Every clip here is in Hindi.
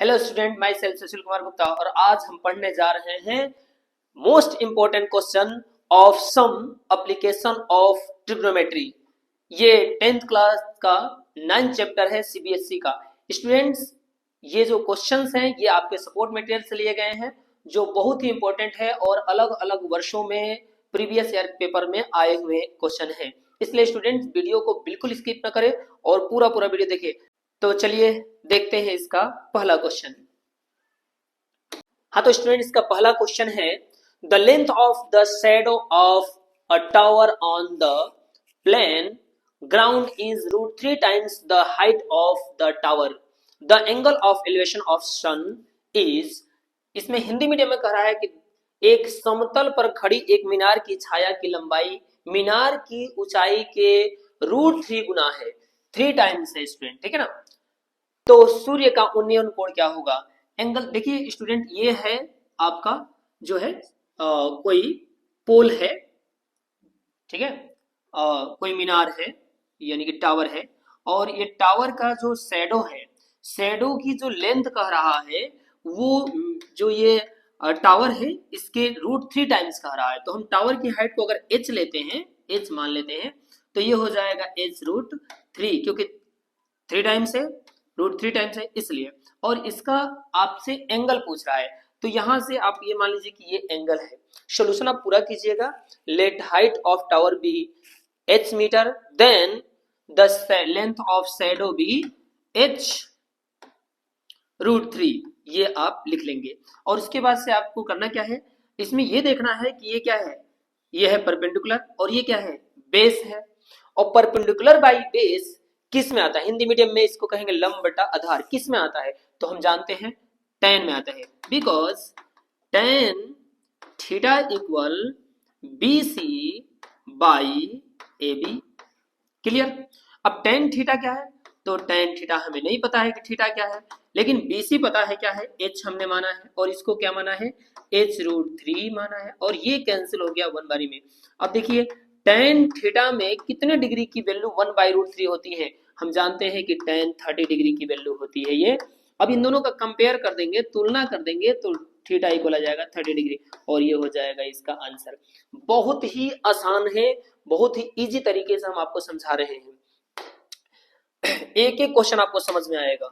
Hello student, myself Sushil Kumar Gupta और आज हम पढ़ने जा रहे हैं most important question of some application of trigonometry. ये 10th क्लास का 9th चैप्टर है सीबीएसई का। स्टूडेंट्स, ये जो क्वेश्चंस हैं ये आपके सपोर्ट मटेरियल से लिए गए हैं जो बहुत ही इंपॉर्टेंट है और अलग अलग वर्षों में प्रीवियस ईयर पेपर में आए हुए क्वेश्चन हैं। इसलिए स्टूडेंट्स वीडियो को बिल्कुल स्किप न करें और पूरा वीडियो देखें। तो चलिए देखते हैं इसका पहला क्वेश्चन। हाँ तो स्टूडेंट, इसका पहला क्वेश्चन है the length of the shadow of a tower on the plane ground is √3 times the height of the tower. The angle of elevation of sun is. इसमें हिंदी मीडियम में कह रहा है कि एक समतल पर खड़ी एक मीनार की छाया की लंबाई मीनार की ऊंचाई के √3 गुना है। 3 टाइम्स है स्टूडेंट, ठीक है ना। तो सूर्य का उन्नयन कोण क्या होगा? एंगल देखिए स्टूडेंट, ये है आपका जो है कोई पोल है, ठीक है, कोई मीनार है यानी कि टावर है और ये टावर का जो शैडो है, शैडो की जो लेंथ कह रहा है वो जो ये टावर है इसके √3 टाइम्स कह रहा है। तो हम टावर की हाइट को अगर h लेते हैं, h मान लेते हैं, तो ये हो जाएगा h√3 क्योंकि 3 टाइम्स है, √3 टाइम्स है इसलिए। और इसका आपसे एंगल पूछ रहा है तो यहां से आप ये मान लीजिए कि ये एंगल है। सोल्यूशन आप पूरा कीजिएगा। Let height of tower be h metre, then the length of shadow be h√3, ये आप लिख लेंगे। और उसके बाद से आपको करना क्या है, इसमें ये देखना है कि ये क्या है, ये है परपेंडिकुलर और ये क्या है, बेस है। और परपेंडिकुलर बाई बेस किस में आता है? हिंदी मीडियम में इसको कहेंगे लंब बटा आधार। किस में आता है? तो हम जानते हैं tan में आता है, because tan theta equal BC by AB। Clear? अब tan थीटा क्या है? तो tan थीटा हमें नहीं पता है कि थीटा क्या है, लेकिन BC पता है क्या है, h हमने माना है और इसको क्या माना है, h√3 माना है और ये कैंसिल हो गया 1 बारी में। अब देखिए tan थीटा में कितने डिग्री की वैल्यू 1/√3 होती है? हम जानते हैं कि tan 30 डिग्री की वैल्यू होती है ये। अब इन दोनों का कंपेयर कर देंगे, तुलना कर देंगे तो थीटा इक्वल आ जाएगा 30 डिग्री और ये हो जाएगा इसका आंसर। बहुत ही आसान है, बहुत ही इजी तरीके से हम आपको समझा रहे हैं, एक एक क्वेश्चन आपको समझ में आएगा।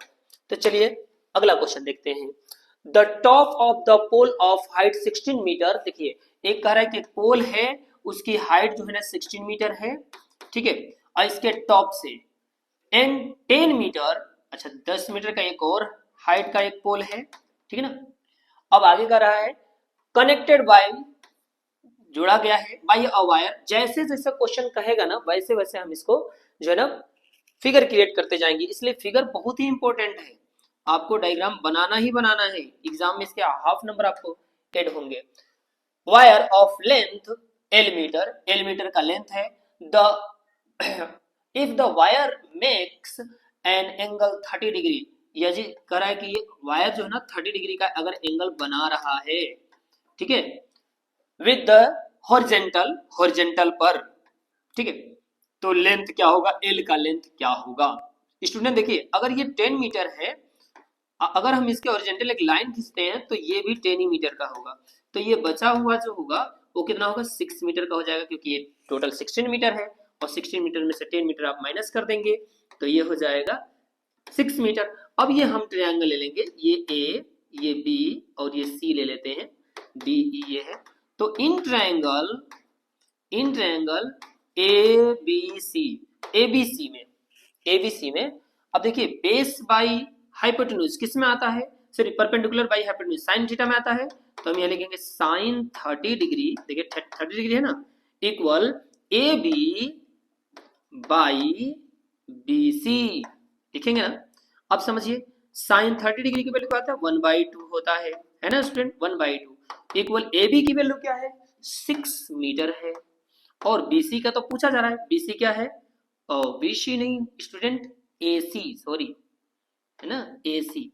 तो चलिए अगला क्वेश्चन देखते हैं। The top of the pole of height 16 metre. देखिए एक कह रहा है कि पोल है उसकी हाइट जो है ना 16 मीटर है, ठीक है, और इसके टॉप से एंड 10 मीटर, अच्छा 10 मीटर का एक और हाइट का एक पोल है, ठीक है ना। अब आगे कह रहा है कनेक्टेड बाय, जुड़ा गया है बाय अ वायर। जैसे जैसे क्वेश्चन कहेगा ना वैसे वैसे हम इसको जो है ना फिगर क्रिएट करते जाएंगे, इसलिए फिगर बहुत ही इंपॉर्टेंट है। आपको डायग्राम बनाना ही बनाना है, एग्जाम में इसके हाफ नंबर आपको ऐड होंगे। Wire of length L metre, L metre का लेंथ है। The if the wire makes an angle 30 degree, यदि कह रहा है कि ये वायर जो है ना 30 डिग्री का अगर एंगल बना रहा है, ठीक है, विद द हॉरिजेंटल पर, ठीक है, तो लेंथ क्या होगा, L का लेंथ क्या होगा? स्टूडेंट देखिए अगर ये 10 मीटर है, अगर हम इसके हॉरिजॉन्टल एक लाइन खींचते हैं तो ये भी 10 ही मीटर का होगा। तो ये बचा हुआ जो होगा वो कितना होगा, 6 मीटर का हो जाएगा क्योंकि ये टोटल 16 मीटर है और 16 मीटर में से 10 मीटर आप माइनस कर देंगे तो ये हो जाएगा 6 मीटर। अब ये हम ट्रायंगल ले लेंगे, ये A, ये B और ये C ले लेते हैं, DE ये है। तो इन ट्रायंगल ABC में अब देखिए बेस बाई हाइपोटेन्यूज किस में आता है, sorry perpendicular by hypotenuse sine theta में आता है। तो हम यहाँ लिखेंगे साइन 30 डिग्री, देखिए 30 डिग्री है ना, इक्वल AB बाई BC लिखेंगे ना। अब समझिए साइन 30 डिग्री की वैल्यू क्या आता है, 1/2 होता है ना स्टूडेंट, 1/2 इक्वल AB की वैल्यू क्या है, 6 मीटर है। और BC का तो पूछा जा रहा है, BC क्या है, BC नहीं स्टूडेंट, AC, सॉरी, है ना AC।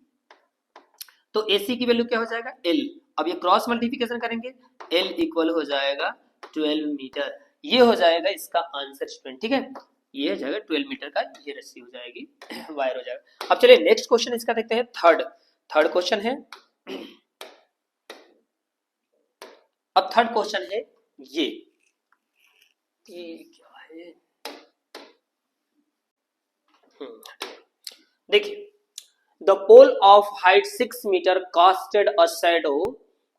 तो AC की वैल्यू क्या हो जाएगा, L। अब ये क्रॉस मल्टीप्लिकेशन करेंगे, L इक्वल हो जाएगा 12 मीटर। ये हो जाएगा इसका आंसर स्टूडेंट, ठीक है, ये हो जाएगा 12 मीटर का, ये रस्सी हो जाएगी वायर हो जाएगा। अब चलिए नेक्स्ट क्वेश्चन इसका देखते हैं, थर्ड। थर्ड क्वेश्चन है। अब थर्ड क्वेश्चन है ये क्या है, देखिए, the pole of height 6 metre casted a shadow,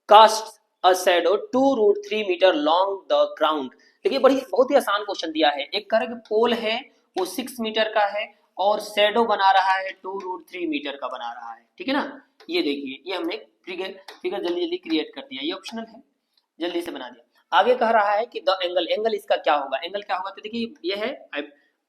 cast a shadow 2√3 metre long the ground. देखिए बड़ी बहुत ही आसान क्वेश्चन दिया है। एक कह रहा है कि पोल है वो 6 मीटर का है और शैडो बना रहा है 2√3 मीटर का बना रहा है, ठीक है ना। ये देखिए, ये हमने फिगर जल्दी जल्दी क्रिएट कर दिया, ये ऑप्शनल है, जल्दी से बना दिया। आगे कह रहा है कि द एंगल, एंगल इसका क्या होगा, एंगल क्या होगा, तो देखिए ये है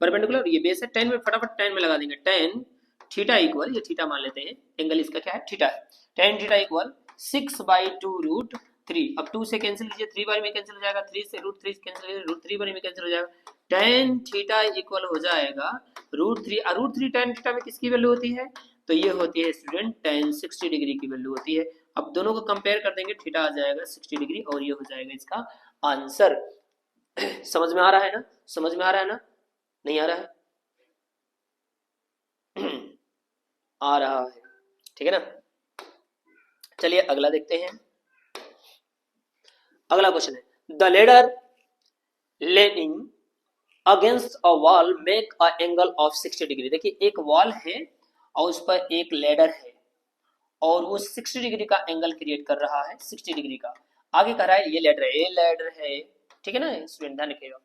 परपेंडिकुलर, ये बेस है, 10 में फटाफट 10 में लगा देंगे, 10 थीटा इक्वल, ये थीटा मान लेते हैं, एंगल इसका क्या है, थीटा है, tan थीटा इक्वल 6/2√3। अब 2 से कैंसिल कीजिए, 3 बार में कैंसिल हो जाएगा, 3 से √3 कैंसिल कीजिए, √3 बार में कैंसिल हो जाएगा, tan थीटा इक्वल हो जाएगा √3। √3 tan थीटा में किसकी वैल्यू होती है, तो ये होती है स्टूडेंट tan 60 डिग्री की वैल्यू होती है। अब दोनों को कंपेयर कर देंगे, थीटा आ जाएगा 60 डिग्री और ये हो जाएगा इसका आंसर। समझ में आ रहा है ना, समझ में आ रहा है ना, नहीं आ रहा है? आ रहा है, ठीक है ना। चलिए अगला देखते हैं। अगला क्वेश्चन है, the ladder leaning against a wall make a angle of 60 degree. देखिए एक वॉल है और उस पर एक लेडर है और वो 60 डिग्री का एंगल क्रिएट कर रहा है, 60 डिग्री का। आगे कह रहा है ये लेडर है, ये लेडर है, ठीक है ना, स्टूडेंट ध्यान रखिएगा,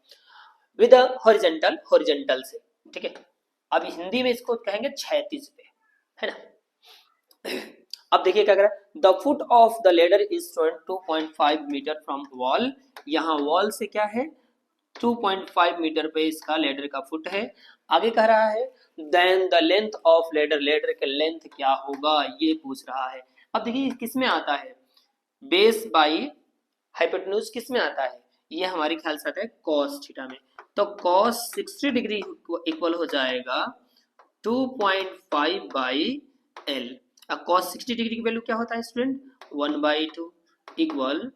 विद हॉरिजॉन्टल, हॉरिजॉन्टल से, ठीक है। अब हिंदी में इसको कहेंगे क्षैतिज पे, है ना। अब देखिए क्या कर रहा है, the foot of the ladder is 2.5 metre from wall. यहाँ वॉल से क्या है, 2.5 मीटर पे इसका लेडर का फुट है। आगे कह रहा है then the length of ladder, ladder के लेंथ क्या होगा ये पूछ रहा है। अब देखिए किस में आता है, बेस बाई हाइपोटेन्यूज किस में आता है, ये हमारे ख्याल से आता है cos थीटा में। तो cos 60 डिग्री इक्वल हो जाएगा 2.5 बाई एल। अब cos 60 डिग्री की वैल्यू क्या होता है स्टूडेंट, 1/2 इक्वल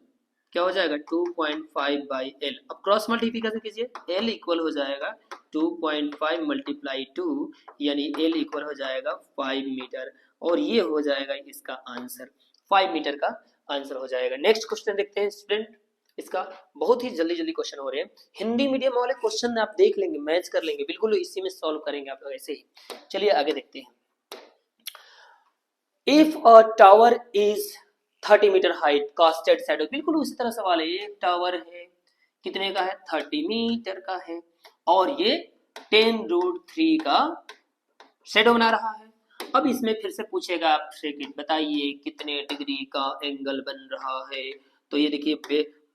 क्या हो जाएगा 2.5 बाई एल। अब क्रॉस मल्टीप्लिकेशन कीजिए, एल इक्वल हो जाएगा 2.5 मल्टीप्लाई 2 यानी एल इक्वल हो जाएगा 5 मीटर और ये हो जाएगा इसका आंसर, 5 मीटर का आंसर हो जाएगा। नेक्स्ट क्वेश्चन देखते हैं स्टूडेंट, इसका बहुत ही जल्दी जल्दी क्वेश्चन हो रहे हैं, हिंदी मीडियम वाले क्वेश्चन आप देख लेंगे, मैच कर लेंगे, बिल्कुल इसी में सॉल्व करेंगे आप लोग ऐसे ही। चलिए आगे देखते हैं। If a tower is 30 metre height casted shadow, बिल्कुल उसी तरह सवाल है, एक टावर है कितने का है, 30 मीटर का है और ये 10√3 का शैडो बना रहा है। अब इसमें फिर से पूछेगा आपसे कि बताइए कितने डिग्री का एंगल बन रहा है। तो ये देखिए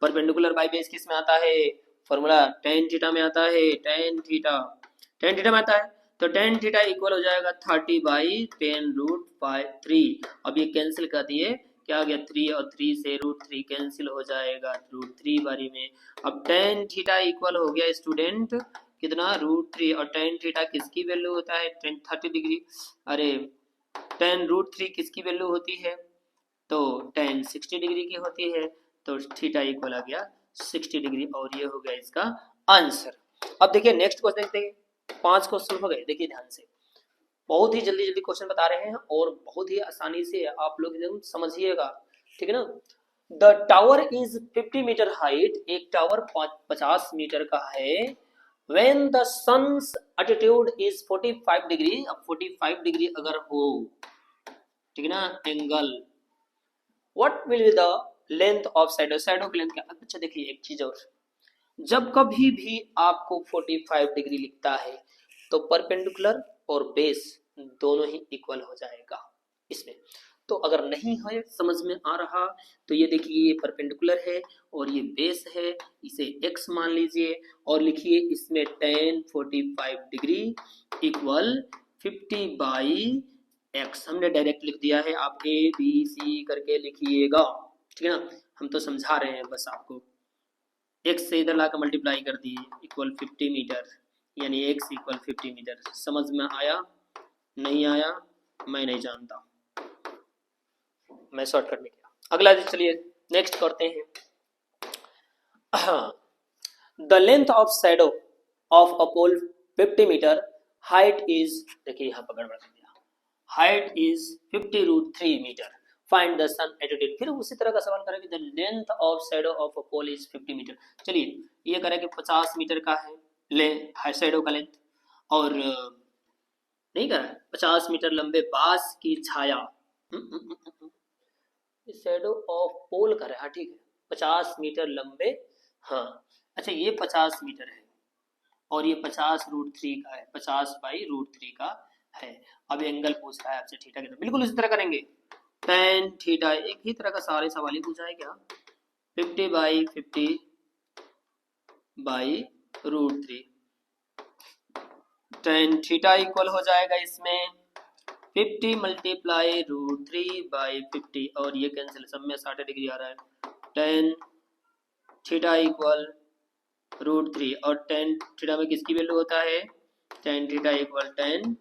परपेंडिकुलर बाई बेस किस में आता है, फॉर्मूला tan थीटा में आता है, tan थीटा में आता है। तो tan थीटा इक्वल हो जाएगा 30/10√3। अब ये कैंसिल कर दिए, क्या आ गया 3 और 3 से √3 कैंसिल हो जाएगा √3 बारी में। अब tan थीटा इक्वल हो गया स्टूडेंट कितना, √3 और tan थीटा किसकी वैल्यू होता है 30 डिग्री, अरे tan√3 किसकी वैल्यू होती है, तो tan 60 डिग्री की होती है। तो थीटा इक्वल आ गया 60 डिग्री और ये हो गया इसका आंसर। अब देखिए नेक्स्ट क्वेश्चन देखते हैं, 5 क्वेश्चन हो गए, देखिए ध्यान से, बहुत ही जल्दी जल्दी क्वेश्चन बता रहे हैं और बहुत ही आसानी से आप लोग एकदम समझिएगा, ठीक है ना। The tower is 50 metre height, एक टावर 50 मीटर का है। When the sun's attitude is 45 degree, अब 45 डिग्री अगर हो, ठीक है ना, angle, what will be the length of shadow, shadow की लेंथ क्या। अच्छा देखिए एक चीज और, जब कभी भी आपको 45 डिग्री लिखता है तो परपेंडिकुलर और बेस दोनों ही इक्वल हो जाएगा इसमें। तो अगर नहीं है समझ में आ रहा तो ये देखिए ये परपेंडिकुलर है और ये बेस है, इसे x मान लीजिए और लिखिए इसमें tan 45 डिग्री इक्वल 50/x, हमने डायरेक्ट लिख दिया है, आप a b c करके लिखिएगा, ठीक है ना, हम तो समझा रहे हैं बस आपको। x से इधर लाकर मल्टीप्लाई कर दिए इक्वल 50 मीटर यानी x इक्वल 50 मीटर। समझ में आया, नहीं आया मैं नहीं जानता, मैं शॉर्टकट में किया। अगला चलिए नेक्स्ट करते हैं। The length of shadow of a pole 50 metre height is, देखिए यहाँ पर गड़बड़ कर दिया, height is 50√3 metre, find the sun attitude. फिर उसी तरह का सवाल करेंगे the length of shadow of a pole is 50 metre. चलिए ये करेंगे 50 मीटर का है ले शैडो का लेंथ, और नहीं करा 50 मीटर लंबे बांस की छाया, शैडो ऑफ पोल कर हाँ ठीक है 50 मीटर लंबे, हाँ अच्छा ये 50 मीटर है और ये 50√3 का है, 50/√3 का है। अब एंगल पूछ रहा है आपसे थीटा कितना, बिल्कुल इसी तरह करेंगे tan थीटा, एक ही तरह का सारे सवाल ही पूछा है क्या, 50/50/√3 tan थीटा इक्वल हो जाएगा इसमें 50 × √3/50 और ये कैंसिल, सब में 60 डिग्री आ रहा है, tan थीटा इक्वल √3 और tan थीटा में किसकी वैल्यू होता है, tan theta equal tan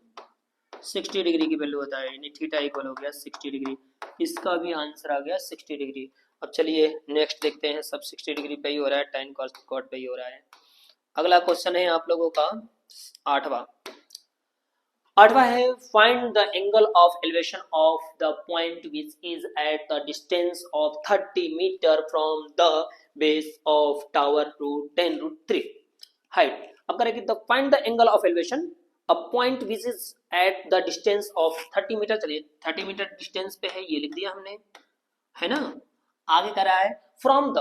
60 degree की वैल्यू होता है, यानी थीटा इक्वल हो गया 60 डिग्री, इसका भी आंसर आ गया 60 डिग्री। अब चलिए नेक्स्ट देखते हैं, सब 60 डिग्री पे ही हो रहा है, tan cos पे ही हो रहा है। अगला क्वेश्चन है आप लोगों का आठवां है find the angle of elevation of the point which is at the distance of 30 metre from the base of tower to 10√3 height. अब करेंगे the find the angle of elevation a point which is at the distance of 30 metre. चलिए 30 मीटर डिस्टेंस पे है, ये लिख दिया हमने, है ना। आगे कह रहा है from the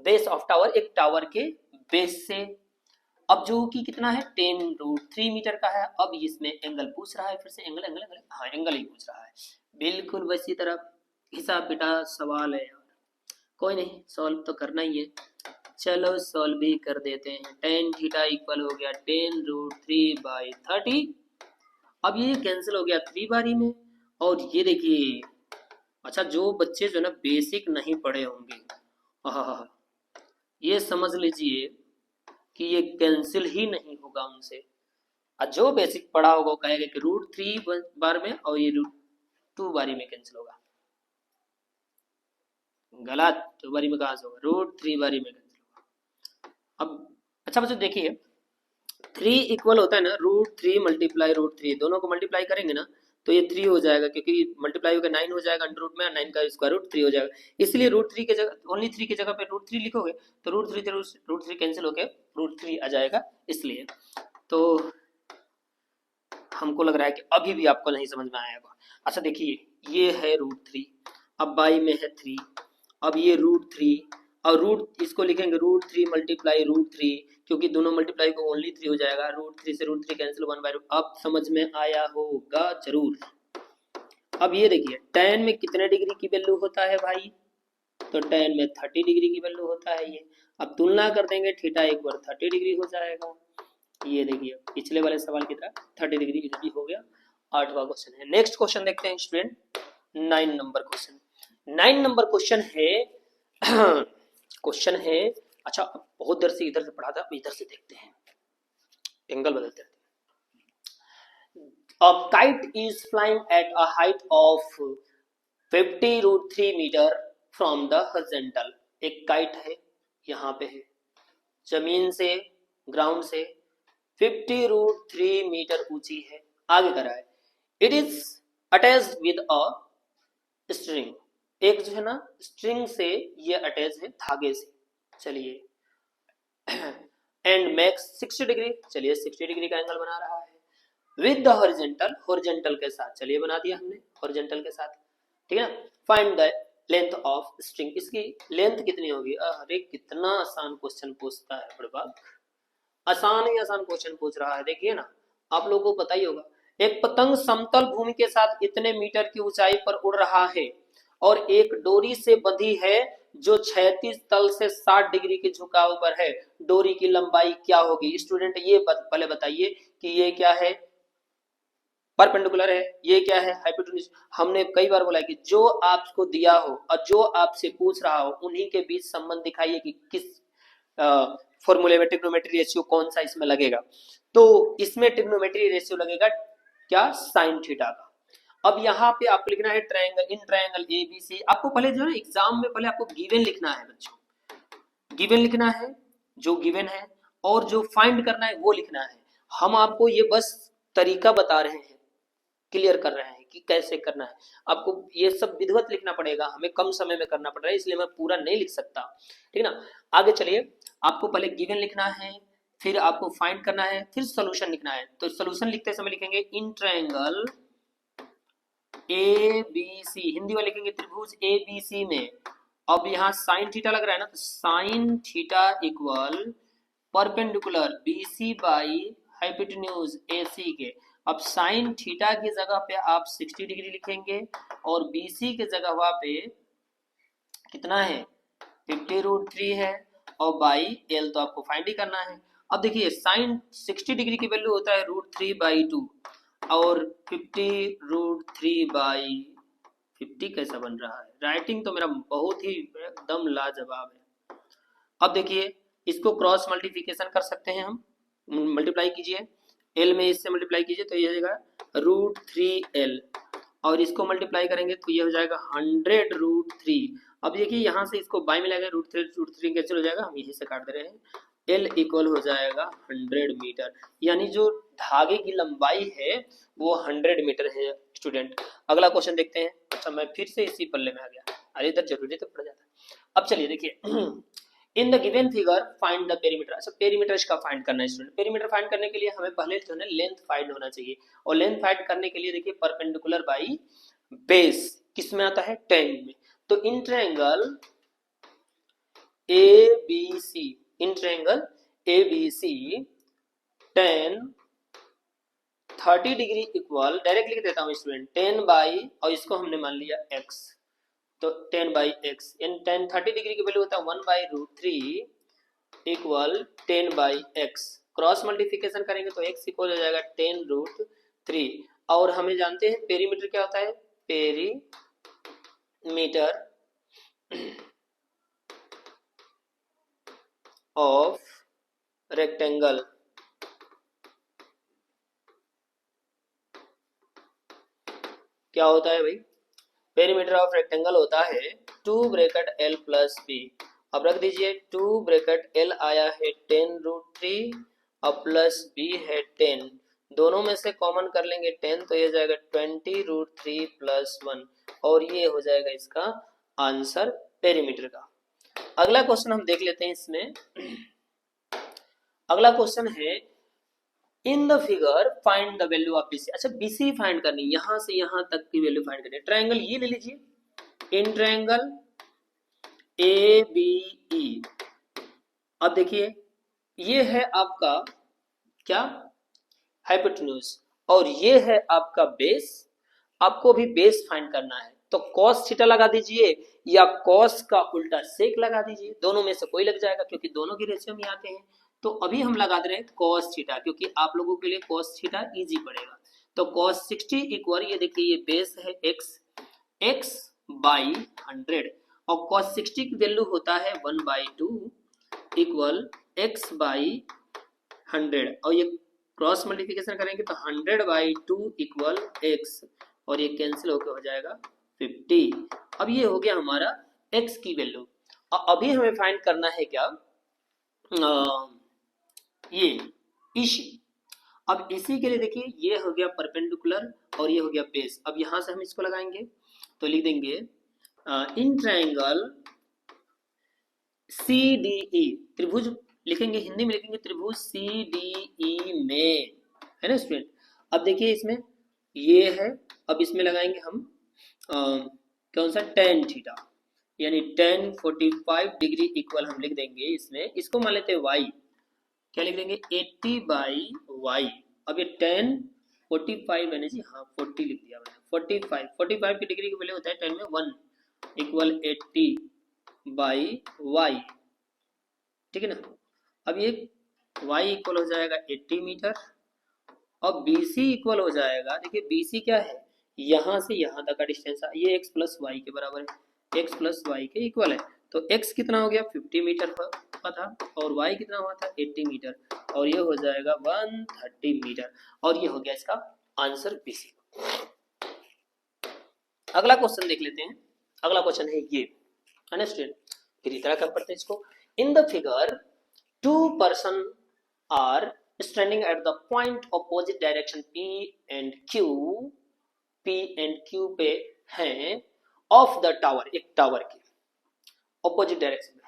base of tower, एक टावर के बेस से, अब जो कि कितना है 10√3 मीटर का है। अब इसमें एंगल पूछ रहा है, फिर से एंगल एंगल एंगल, हाँ एंगल ही पूछ रहा है, बिल्कुल वैसी तरह हिसाब बेटा सवाल है यार, कोई नहीं सॉल्व तो करना ही है, चलो सॉल्व भी कर देते हैं। tan थीटा इक्वल हो गया 10√3/30, अब ये कैंसिल हो गया 3 बारी में, और ये देखिए अच्छा जो बच्चे जो ना बेसिक नहीं पढ़े होंगे, हाँ ये समझ लीजिए कि ये कैंसिल ही नहीं होगा उनसे, और जो बेसिक पढ़ा होगा वो कहेगा कि √3 बार में और ये √2 बारी में कैंसिल होगा, गलत, 2 बारी में कहाँ से होगा, √3 बारी में कैंसिल होगा। अब अच्छा बच्चों देखिए 3 इक्वल होता है ना √3 × √3, दोनों को मल्टीप्लाई करेंगे ना तो ये 3 हो जाएगा, क्योंकि मल्टीप्लाई होकर 9 हो जाएगा अंडर रूट में, 9 का स्क्वायर रूट 3 हो जाएगा, इसलिए √3 के जगह ओनली 3 की जगह पे √3 लिखोगे तो √3 कैंसिल होकर √3 आ जाएगा, इसलिए तो हमको लग रहा है कि अभी भी आपको नहीं समझ में आएगा। अच्छा देखिए ये है √3, अब बाई में है 3, अब ये √3 और रूट इसको लिखेंगे √3 × √3, क्योंकि दोनों मल्टीप्लाई को ओनली 3 हो जाएगा, √3 से √3 कैंसिल 1/√। अब समझ में आया होगा जरूर। अब ये देखिए tan में कितने डिग्री की वैल्यू होता है भाई, तो tan में 30 डिग्री की वैल्यू होता है ये। अब तुलना कर देंगे थीटा एक बार 30 डिग्री हो जाएगा, ये देखिए पिछले वाले सवाल की तरह 30 डिग्री इजीली हो गया। 8वां क्वेश्चन है, नेक्स्ट क्वेश्चन देखते हैं student, 9 number question. 9 number question है क्वेश्चन है, अच्छा बहुत देर से इधर से पढ़ा था, अब इधर से देखते हैं, एंगल बदलते हैं। A kite is flying at a height of 50√3 meter from the horizontal। एक काइट है यहाँ पे है, जमीन से ग्राउंड से 50√3 मीटर ऊंची है, आगे करा है it is attached with a string, एक जो है ना स्ट्रिंग से ये अटैच है धागे से, चलिए एंड मेक्स 60 डिग्री, चलिए 60 डिग्री का एंगल बना रहा है विद द हॉरिजॉन्टल, हॉरिजॉन्टल के साथ, चलिए बना दिया हमने हॉरिजॉन्टल के साथ, ठीक है ना। Find the length of string, इसकी लेंथ कितनी होगी। अरे कितना आसान क्वेश्चन पूछता है बड़बाग, आसान ही आसान क्वेश्चन पूछ रहा है। देखिए ना आप लोगों को पता ही होगा, एक पतंग समतल भूमि के साथ इतने मीटर की ऊंचाई पर उड़ रहा है और एक डोरी से बंधी है जो क्षैतिज तल से 60 डिग्री के झुकाव पर है, डोरी की लंबाई क्या होगी। स्टूडेंट ये पहले बताइए कि ये क्या है, परपेंडिकुलर है, ये क्या है हाइपोटेन्यूज। हमने कई बार बोला है कि जो आपको दिया हो और जो आपसे पूछ रहा हो उन्हीं के बीच संबंध दिखाइए कि किस फॉर्मूले में ट्रिग्नोमेट्री रेशियो कौन सा इसमें लगेगा, तो इसमें ट्रिग्नोमेट्री रेशियो लगेगा क्या, साइन थीटा का। अब यहाँ पे आपको लिखना है ट्रायंगल, इन ट्रायंगल ABC, आपको पहले जो है एग्जाम में पहले आपको गिवन लिखना है बच्चों, गिवन लिखना है जो गिवन है, और जो फाइंड करना है वो लिखना है। हम आपको ये बस तरीका बता रहे हैं, क्लियर कर रहे हैं कि कैसे करना है। आपको ये सब विधिवत लिखना पड़ेगा, हमें कम समय में करना पड़ रहा है इसलिए मैं पूरा नहीं लिख सकता, ठीक ना। आगे चलिए, आपको पहले गिवन लिखना है, फिर आपको फाइंड करना है, फिर सोल्यूशन लिखना है। तो सोल्यूशन लिखते समय लिखेंगे in triangle A B C, Hindi में लिखेंगे त्रिभुज ए बी सी में। अब यहाँ साइन थीटा लग रहा है ना, तो sine theta equal perpendicular B C by hypotenuse A C के। अब साइन थीटा की जगह पे आप 60 डिग्री लिखेंगे और बी सी की जगह वहां पे कितना है 50√3 है, और बाई एल तो आपको फाइंड ही करना है। अब देखिए साइन 60 डिग्री की वैल्यू होता है √3/2 और 50√3/50 कैसा बन रहा है। राइटिंग तो मेरा बहुत ही एकदम लाजवाब है। अब देखिए इसको क्रॉस मल्टीप्लिकेशन कर सकते हैं हम, मल्टीप्लाई कीजिए, एल में इससे मल्टीप्लाई कीजिए तो ये हो जाएगा √3l, और इसको मल्टीप्लाई करेंगे तो ये हो जाएगा 100√3। अब देखिए यहाँ से इसको बाई में लगाएंगे, √3 कैंसिल हो जाएगा, हम यहीं से काट दे रहे हैं। L इक्वल हो जाएगा 100 मीटर, यानी जो धागे की लंबाई है वो 100 मीटर है स्टूडेंट। अगला क्वेश्चन देखते हैं। अच्छा मैं फिर से इसी पल्ले में आ गया, अरे इधर जरूरी तो पड़ जाता है। अब चलिए देखिए in the given figure find the perimeter. अच्छा पेरीमीटर इसका फाइंड करना है स्टूडेंट। पेरीमीटर फाइंड करने के लिए हमें पहले जो है लेंथ फाइंड होना चाहिए, और लेंथ फाइंड करने के लिए देखिए परपेंडिकुलर बाई बेस किस में आता है, टेन में। तो in triangle A B C, in triangle A B C tan 30 degree equal, direct लिख देता हूँ स्टूडेंट, 10 बाई, और इसको हमने मान लिया x, तो 10/x, इन 30 डिग्री की वैल्यू होता है 1/√3 इक्वल 10/x। क्रॉस मल्टीप्लिकेशन करेंगे तो x इक्वल हो जाएगा 10√3, और हमें जानते हैं पेरीमीटर क्या होता है, पेरीमीटर ऑफ रेक्टेंगल क्या होता है भाई, पेरीमीटर ऑफ रेक्टेंगल होता है 2 ब्रैकेट l प्लस b। अब रख दीजिए 2 ब्रैकेट l आया है 10√3 और प्लस b है 10, दोनों में से कॉमन कर लेंगे 10 तो ये जाएगा 20√3 प्लस 1, और ये हो जाएगा इसका आंसर पेरीमीटर का। अगला क्वेश्चन हम देख लेते हैं इसमें। अगला क्वेश्चन है इन the figure find the value of BC। अच्छा BC फाइंड करनी, यहां से यहां तक की वैल्यू फाइंड करनी है। ट्रायंगल ये ले लीजिए, इन ट्रायंगल ABE। अब देखिए ये है आपका क्या, हाइपोटेन्यूज, और ये है आपका बेस। आपको भी बेस फाइंड करना है तो cos थीटा लगा दीजिए या cos का उल्टा सेक लगा दीजिए, दोनों में से कोई लग जाएगा क्योंकि दोनों की रेशियो में आते हैं। तो अभी हम लगा दे रहे हैं cos थीटा, क्योंकि आप लोगों के लिए cos थीटा इजी पड़ेगा। तो cos 60 इक्वल, ये देखिए ये बेस है x/100, और cos 60 की वैल्यू होता है 1/2 इक्वल x/100, और ये क्रॉस मल्टीप्लिकेशन करेंगे तो 100/2 इक्वल x, और ये कैंसिल होकर हो जाएगा 50। अब ये हो गया हमारा x की वैल्यू। और अभी हमें फाइंड करना है क्या, ये इसी। अब इसी के लिए देखिए ये हो गया परपेंडिकुलर और ये हो गया बेस। अब यहां से हम इसको लगाएंगे तो लिख देंगे इन ट्रायंगल CDE, त्रिभुज लिखेंगे, हिंदी में लिखेंगे त्रिभुज CDE में, है ना स्टूडेंट। अब देखिए इसमें ये है, अब इसमें लगाएंगे हम कौन सा, tan थीटा, यानी tan 45 डिग्री इक्वल हम लिख देंगे इसमें, इसको मान लेते हैं y, क्या लिख देंगे 80/y। अब ये tan 45 है ना जी, हाँ 40 लिख दिया मैंने, 45 की डिग्री की वैल्यू होता है 10 में 1 इक्वल 80/y, ठीक है ना। अब ये y इक्वल हो जाएगा 80 मीटर, और BC इक्वल हो जाएगा, देखिए BC क्या है, यहां से यहां तक का डिस्टेंस है, ये x प्लस वाई के बराबर है, x प्लस वाई के इक्वल है। तो x कितना हो गया 50 मीटर का था, और y कितना हुआ था 80 मीटर, और ये हो जाएगा 130 मीटर, और ये हो गया इसका आंसर BC। अगला क्वेश्चन देख लेते हैं। अगला क्वेश्चन है ये, है ना स्टूडेंट, फिर इतना कर पड़ते हैं इसको। In the figure 2 person are standing at the point opposite direction P and Q P and Q पे हैं ऑफ द टावर, एक टावर के ऑपोजिट डायरेक्शन में।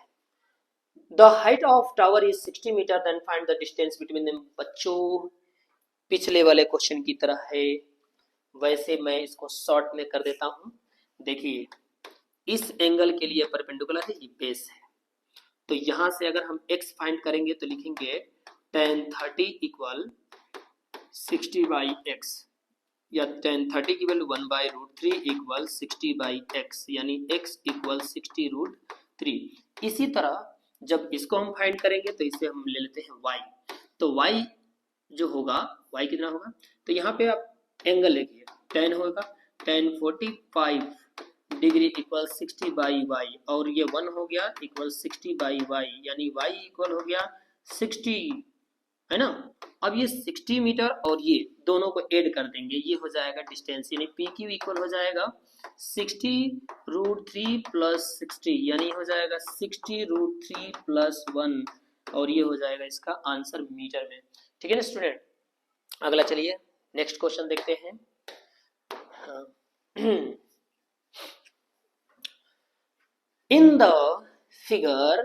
The height of tower is 60 meter, then find the distance between them. बच्चों पिछले वाले क्वेश्चन की तरह है, वैसे मैं इसको शॉर्ट में कर देता हूं। देखिए इस एंगल के लिए परपेंडिकुलर है, ये बेस है, तो यहां से अगर हम x फाइंड करेंगे तो लिखेंगे tan 30 इक्वल 60 बाई x, या tan 30 की वैल्यू 1/√3 इक्वल 60 बाई x, यानी x इक्वल 60√3। इसी तरह जब इसको हम फाइंड करेंगे तो इसे हम ले लेते हैं y, तो y जो होगा, y कितना होगा, तो यहाँ पे आप एंगल लिखिए, tan होगा, tan 45 degree equal 60 by y, और ये 1 हो गया इक्वल 60 बाई y, यानी y इक्वल हो गया 60, है ना। अब ये 60 मीटर और ये दोनों को ऐड कर देंगे, ये हो जाएगा डिस्टेंस, यानी पी क्यू इक्वल हो जाएगा 60√3 प्लस 60, यानी हो जाएगा 60√3 प्लस 1, और ये हो जाएगा इसका आंसर मीटर में। ठीक है ना स्टूडेंट। अगला चलिए नेक्स्ट क्वेश्चन देखते हैं। In the figure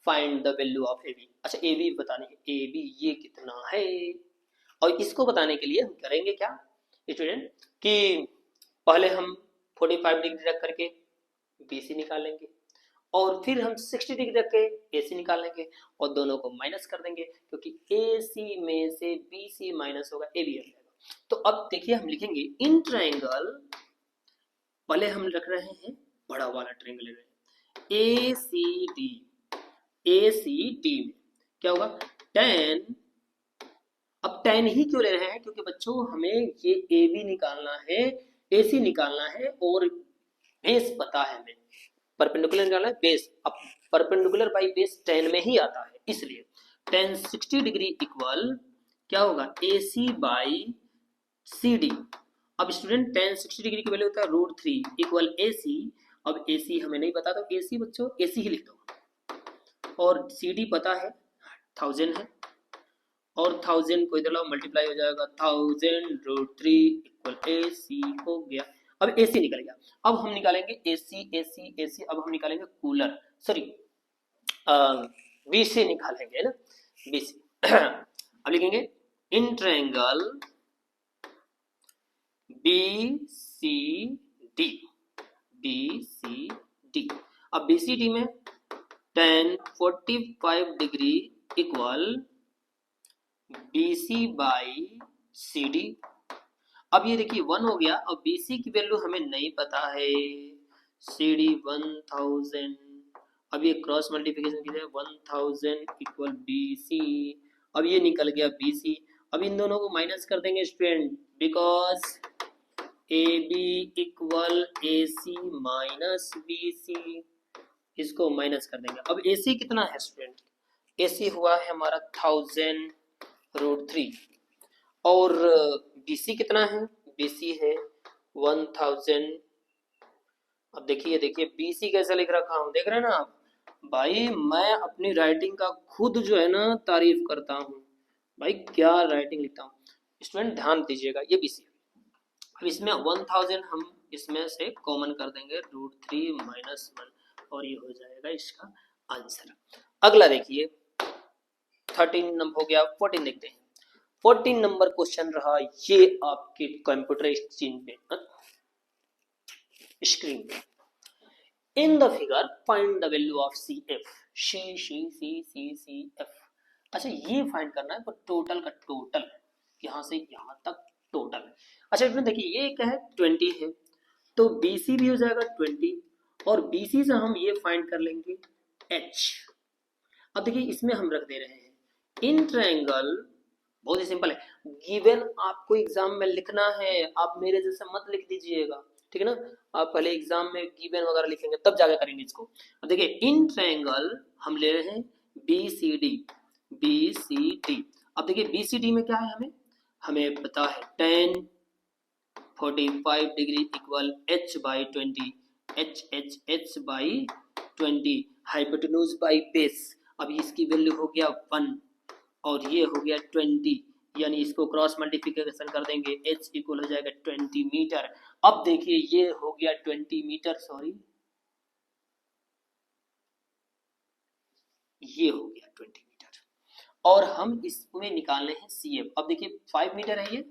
find the value of A B. अच्छा ए बी बताने है, ए बी ये कितना है, और इसको बताने के लिए हम करेंगे क्या स्टूडेंट कि पहले हम 45 डिग्री रख करके बी सी निकालेंगे, और फिर हम 60 डिग्री रख के ए सी निकालेंगे, और दोनों को माइनस कर देंगे, क्योंकि ए सी में से बी सी माइनस होगा, ए बी आ जाएगा। तो अब देखिए हम लिखेंगे इन ट्रायंगल, पहले हम रख रहे हैं बड़ा वाला ट्रायंगल ले रहे हैं, ए सी डी, ए सी डी में क्या होगा tan, अब tan ही क्यों ले रहे हैं, क्योंकि बच्चों हमें ये ए बी निकालना है, ए सी निकालना है, और बेस पता है हमें, परपेंडिकुलर निकालना है बेस, अब परपेंडिकुलर बाई बेस tan में ही आता है, इसलिए tan 60 डिग्री इक्वल क्या होगा ए सी बाई सी डी। अब स्टूडेंट tan 60 डिग्री की वैल्यू होता है √3 इक्वल ए सी, अब ए सी हमें नहीं पता, तो ए सी बच्चों ए सी ही लिख दो, और सी डी पता है 1000 है, और 1000 को इधर लाओ मल्टीप्लाई हो जाएगा 1000√3 इक्वल ए सी हो गया। अब ए सी निकल गया, अब हम निकालेंगे ए सी ए सी ए सी, अब हम निकालेंगे कूलर, सॉरी बी सी निकालेंगे, है ना बी सी। अब लिखेंगे in triangle B C D, B C D, अब बी सी डी में tan 45 degree equal BC by CD। अब ये देखिए 1 हो गया, अब BC की वैल्यू हमें नहीं पता है, CD 1000, अब ये क्रॉस मल्टीप्लिकेशन की है 1000 इक्वल BC, अब ये निकल गया BC, अब इन दोनों को माइनस कर देंगे student, because AB equal AC minus BC, इसको माइनस कर देंगे। अब AC कितना है स्टूडेंट, AC हुआ है हमारा 1000√3, और BC कितना है, BC है 1000। अब देखिए देखिए BC कैसा लिख रखा हूँ, देख रहे हैं ना आप भाई, मैं अपनी राइटिंग का खुद जो है ना तारीफ करता हूँ भाई, क्या राइटिंग लिखता हूँ स्टूडेंट, ध्यान दीजिएगा ये BC। अब इसमें 1000 हम इसमें से कॉमन कर देंगे √3 माइनस 1, और ये हो जाएगा इसका आंसर। अगला देखिए 13 नंबर हो गया, 14 देखते हैं। 14 नंबर क्वेश्चन रहा ये आपके कंप्यूटर स्क्रीन पे, in the figure find the value of C F, C F. अच्छा ये फाइंड करना है, पर टोटल का टोटल यहां से यहां तक टोटल। अच्छा इसमें देखिए ये क्या है 20 है, तो BC भी हो जाएगा 20, और BC से हम ये फाइंड कर लेंगे H। अब देखिए इसमें हम रख दे रहे हैं इन ट्रायंगल, बहुत ही सिंपल है, गिवन आपको एग्जाम में लिखना है, आप मेरे जैसे मत लिख दीजिएगा, ठीक है ना, आप पहले एग्जाम में गिवन वगैरह लिखेंगे तब जाके करेंगे इसको। अब देखिए इन ट्रायंगल हम ले रहे हैं BCD, BCD। अब देखिए BCD में क्या है, हमें पता है tan 45 degree equal H by 20, H by 20, hypotenuse by base. अब इसकी वैल्यू हो गया 1, और ये हो गया 20, यानी इसको क्रॉस मल्टीप्लिकेशन कर देंगे, h इक्वल हो जाएगा 20 मीटर। अब देखिए ये हो गया 20 मीटर, सॉरी ये हो गया 20 मीटर, और हम इसमें निकालने हैं CF। अब देखिए 5 मीटर है ये,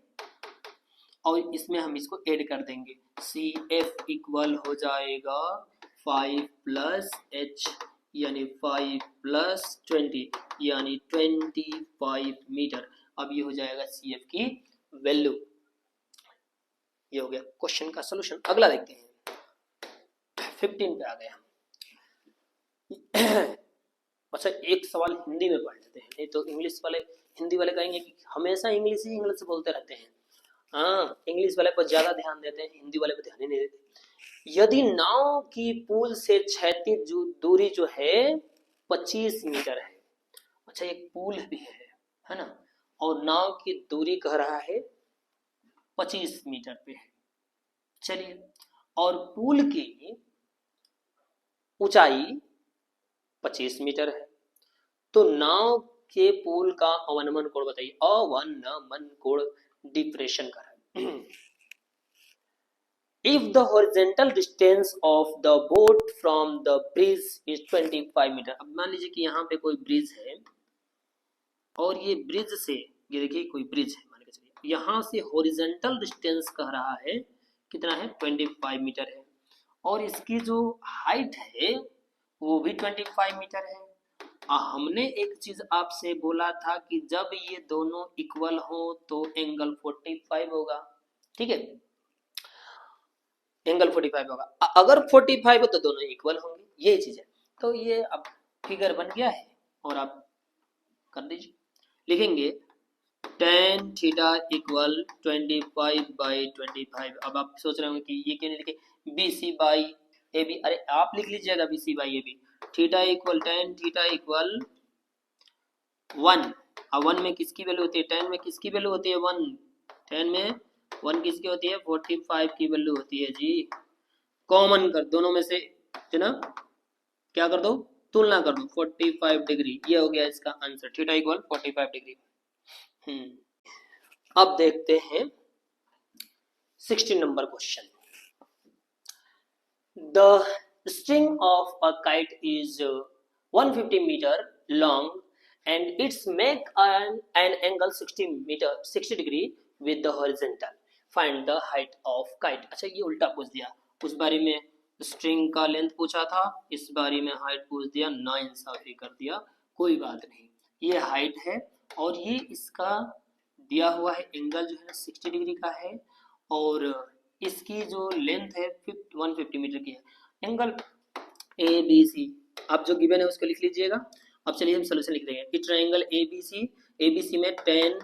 और इसमें हम इसको ऐड कर देंगे, CF इक्वल हो जाएगा 5 प्लस h यानी 5 प्लस 20 यानी 25 मीटर। अब ये हो जाएगा CF की वैल्यू। ये हो गया क्वेश्चन का सॉल्यूशन। अगला देखते हैं, 15 पे आ गए हम। अच्छा एक सवाल हिंदी में पढ़ लेते हैं, नहीं तो इंग्लिश वाले, हिंदी वाले कहेंगे कि हमेशा इंग्लिश ही इंग्लिश बोलते रहते हैं। हाँ, इंग्लिश वाले पर ज्यादा ध्यान देते हैं, हिंदी वाले पर ध्यान ही नहीं देते। यदि नाव की पुल से क्षैतिज दूरी जो है 25 मीटर है, अच्छा एक पुल भी है ना, और नाव की दूरी कह रहा है 25 मीटर पे है। चलिए, और पुल की ऊंचाई 25 मीटर है, तो नाव के पुल का अवनमन कोण बताइए। अवनमन कोण डिप्रेशन का है। If the horizontal distance of the boat from the bridge is 25 metre, अब मान लीजिए कि यहाँ पे कोई ब्रिज है, और ये ब्रिज से, ये देखिए कोई ब्रिज है, मान के चलिए यहाँ से हॉरिजॉन्टल डिस्टेंस कह रहा है कितना है, 25 मीटर है, और इसकी जो हाइट है वो भी 25 मीटर है। हमने एक चीज आपसे बोला था कि जब ये दोनों इक्वल हो तो एंगल 45 होगा, ठीक है, एंगल 45 होगा। अगर 45 हो तो दोनों इक्वल होंगे, ये चीज है। तो ये अब फिगर बन गया है, और आप कर दीजिए, लिखेंगे tan थीटा इक्वल 25/25। अब आप सोच रहे होंगे कि ये क्यों नहीं लिखे, BC/AB, अरे आप लिख लीजिएगा BC/AB। Theta equal tan theta equal 1, अब 1 में किसकी वैल्यू होती है, tan में किसकी वैल्यू होती है 1, tan में 1 किसकी होती है, 45 की वैल्यू होती है जी। कॉमन कर दोनों में से, है ना, क्या कर दो, तुलना कर दो, 45 डिग्री। ये हो गया इसका आंसर, थीटा इक्वल 45 डिग्री। अब देखते हैं 16 number question. The string of a kite is 150 meter long and its make an angle 60 degree with the horizontal. Find the height of kite. अच्छा ये उल्टा पूछ दिया, उस बारे में स्ट्रिंग का लेंथ पूछा था, इस बारे में हाइट पूछ दिया, नाइंसाफी कर दिया, कोई बात नहीं। ये हाइट है और ये इसका दिया हुआ है एंगल जो है 60 डिग्री का है, और इसकी जो लेंथ है 150 मीटर की है। एंगल ABC आप जो गिवन है उसको लिख लीजिएगा। अब चलिए हम सोल्यूशन लिख देंगे कि ट्रायंगल ABC में tan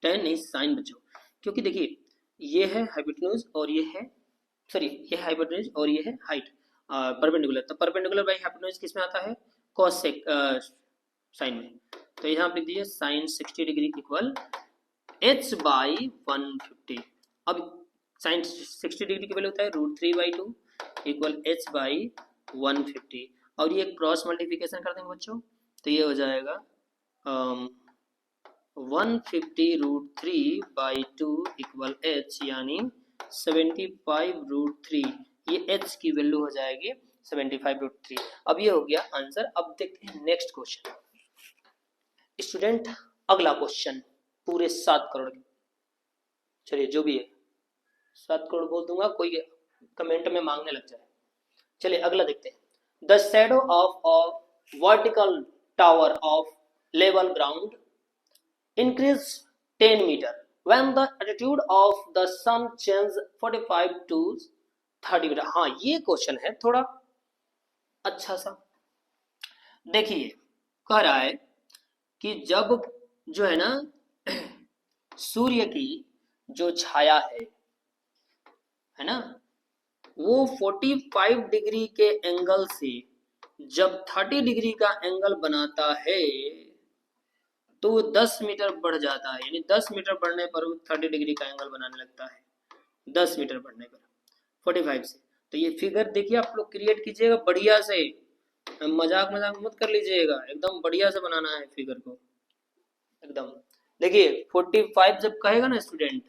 नहीं साइन बच्चों, क्योंकि देखिए ये है हाइपोटेन्यूज और ये है, सॉरी ये है हाइपोटेन्यूज और ये है हाइट परपेंडिकुलर, तो परपेंडिकुलर बाई हाइपोटेन्यूज किस में आता है, cos साइन में। तो यहाँ पे लिख दीजिए साइन 60 डिग्री इक्वल h/150। अब साइन 60 डिग्री की वैल्यू होता है √3/2 इक्वल h/150, और ये क्रॉस मल्टीप्लिकेशन कर देंगे बच्चों, तो ये हो जाएगा 150√3/2 इक्वल h, यानी 75√3। ये h की वैल्यू हो जाएगी 75√3। अब ये हो गया आंसर। अब देखते हैं नेक्स्ट क्वेश्चन। स्टूडेंट अगला क्वेश्चन पूरे 7 करोड़, चलिए जो भी है 7 करोड़ बोल दूंगा, कोई कमेंट में मांगने लग जाए। चलिए अगला देखते हैं। The shadow of a vertical tower of level ground increase 10 meter when the attitude of the sun change 45 to 30 meter। हाँ ये क्वेश्चन है थोड़ा अच्छा सा। देखिए कह रहा है कि जब जो है ना सूर्य की जो छाया है ना, वो 45 डिग्री के एंगल से जब 30 डिग्री का एंगल बनाता है तो 10 मीटर बढ़ जाता है, यानी 10 मीटर बढ़ने पर 30 डिग्री का एंगल बनाने लगता है, 10 मीटर बढ़ने पर 45 से। तो ये फिगर देखिए आप लोग क्रिएट कीजिएगा बढ़िया से, मजाक मत कर लीजिएगा, एकदम बढ़िया से बनाना है फिगर को एकदम। देखिए 45 जब कहेगा ना स्टूडेंट,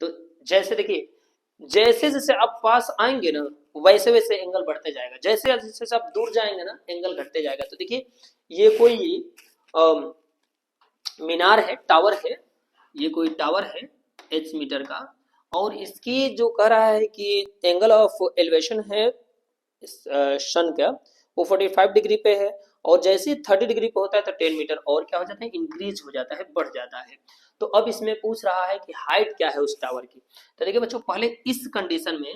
तो जैसे देखिए जैसे जैसे आप पास आएंगे ना वैसे वैसे एंगल बढ़ते जाएगा, जैसे जैसे आप दूर जाएंगे ना एंगल घटते जाएगा। तो देखिए ये कोई मीनार है, टावर है, ये कोई टावर है h मीटर का, और इसकी जो कह रहा है कि एंगल ऑफ एलिवेशन है सन का वो 45 डिग्री पे है, और जैसे 30 डिग्री पे होता है तो 10 मीटर और क्या हो जाता है, इंक्रीज हो जाता है, बढ़ जाता है। तो अब इसमें पूछ रहा है कि हाइट क्या है उस टावर की। तो देखिए बच्चों पहले इस कंडीशन में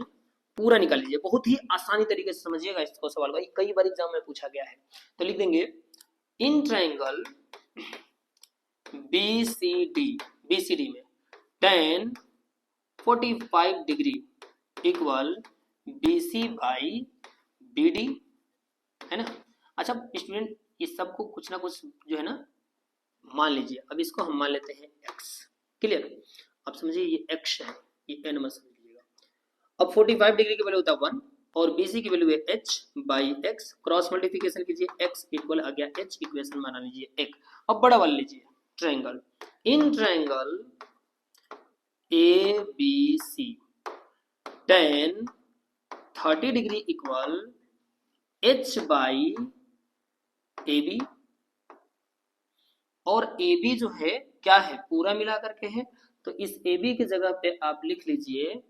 पूरा निकाल लीजिए, बहुत ही आसानी तरीके से समझिएगा इसको सवाल का, कई बार एग्जाम में पूछा गया है। तो लिख देंगे इन ट्रायंगल BCD में tan 45 degree equal BC by BD है ना। अच्छा स्टूडेंट इस सब को कुछ ना कुछ जो है ना मान लीजिए, अब इसको हम मान लेते हैं x, क्लियर। अब समझिए ये x है, ये n मत समझ लीजिएगा। अब 45 डिग्री की वैल्यू होता है 1 और BC की वैल्यू है h by x, cross multiplication कीजिए, x इक्वल आ गया h, इक्वेशन बना लीजिए 1। अब बड़ा वाला लीजिए triangle, in triangle ABC tan 30 degree equal h by AB, और AB जो है क्या है, पूरा मिला करके है, तो इस AB की जगह पे आप लिख लीजिए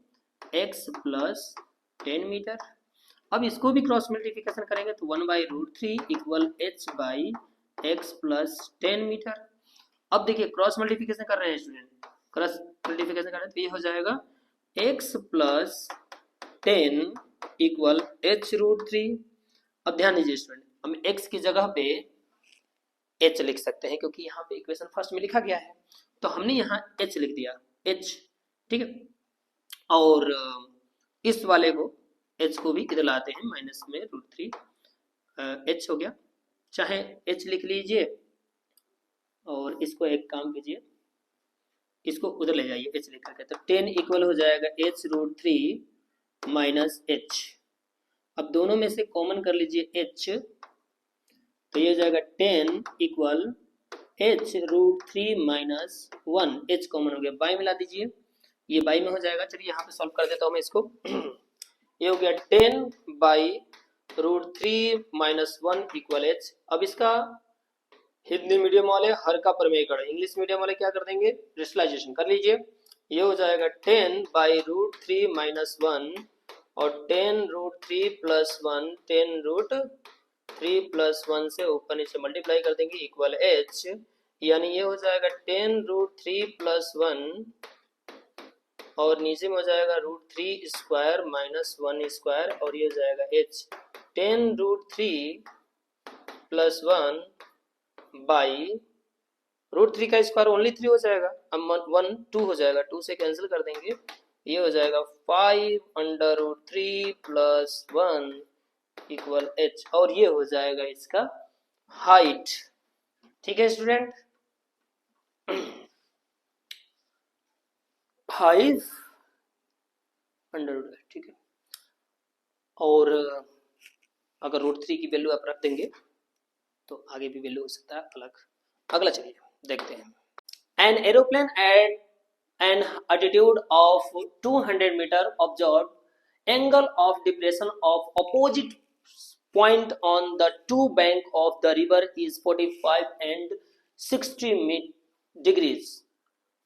x प्लस 10 मीटर। अब इसको भी क्रॉस मल्टीप्लिकेशन करेंगे तो 1/√3 equal h by x plus 10 meter. अब देखिए क्रॉस मल्टीप्लिकेशन कर रहे हैं स्टूडेंट, क्रॉस मल्टीप्लिकेशन कर रहे हैं तो ये हो जाएगा x प्लस 10 इक्वल h√3। अब ध्यान दीजिए स्टूडेंट, हम x की जगह पे h लिख सकते हैं क्योंकि यहाँ पे इक्वेशन फर्स्ट में लिखा गया है, तो हमने यहाँ h लिख दिया h, ठीक है। और इस वाले को h को भी इधर लाते हैं माइनस में √3, h हो गया, चाहे h लिख लीजिए और इसको एक काम कीजिए, इसको उधर ले जाइए h लिख करके, तो 10 इक्वल हो जाएगा h√3 माइनस h। अब दोनों में से कॉमन कर लीजिए h, तो ये हो जाएगा 10 equal h√3 minus 1, h common हो गया, बाई मिला दीजिए, ये बाई में हो जाएगा। चलिए यहाँ पे सॉल्व कर देता हूँ मैं इसको ये हो गया 10 बाई √3 माइनस 1 इक्वल h। अब इसका हिंदी मीडियम वाले हर का प्रमेय करें, इंग्लिश मीडियम वाले क्या कर देंगे, रेशनलाइजेशन कर लीजिए। ये हो जाएगा 10 बाई √3 माइनस 1 और 10√3 प्लस 1, 10√3 प्लस 1 से ऊपर नीचे मल्टीप्लाई कर देंगे इक्वल h, यानी ये हो जाएगा 10√3 प्लस 1 और नीचे में हो जाएगा √3 स्क्वायर माइनस 1 स्क्वायर, और ये हो जाएगा h 10√3 प्लस 1 बाई √3 का स्क्वायर ओनली 3 हो जाएगा, अब 1 2 हो जाएगा, 2 से कैंसिल कर देंगे, ये हो जाएगा 5√3 प्लस 1 इक्वल h, और ये हो जाएगा इसका हाइट। ठीक है स्टूडेंट, 5 अंडर, ठीक है। और अगर √3 की वैल्यू आप रख देंगे तो आगे भी वैल्यू हो सकता है अलग। अगला चलिए देखते हैं, an aeroplane at an altitude of 200 meter observed angle of depression of opposite point on the two bank of the river is 45 and 60 degrees.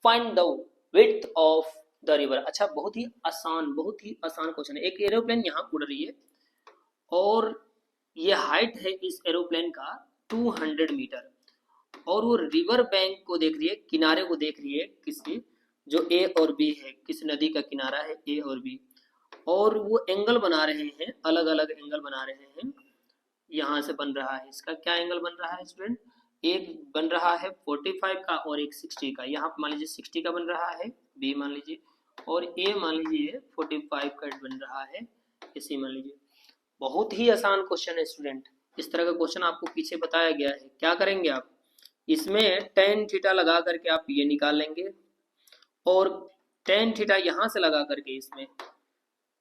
Find the width of the river. अच्छा बहुत ही आसान क्वेश्चन है। एक एरोप्लेन यहाँ उड़ रही है और ये हाइट है इस एरोप्लेन का 200 मीटर, और वो रिवर बैंक को देख रही है, किनारे को देख रही है, किसी जो ए और बी है, किस नदी का किनारा है ए और बी, और वो एंगल बना रहे हैं, अलग अलग एंगल बना रहे हैं। यहाँ से बन रहा है, इसका क्या एंगल बन रहा है स्टूडेंट, एक बन रहा है 45 का और एक 60 का, यहाँ मान लीजिए 60 का बन रहा है बी मान लीजिए, और ए मान लीजिए 45 का बन रहा है इसी मान लीजिए। बहुत ही आसान क्वेश्चन है स्टूडेंट, इस तरह का क्वेश्चन आपको पीछे बताया गया है। क्या करेंगे आप, इसमें tan थीटा लगा करके आप ये निकाल लेंगे, और tan थीटा यहाँ से लगा करके इसमें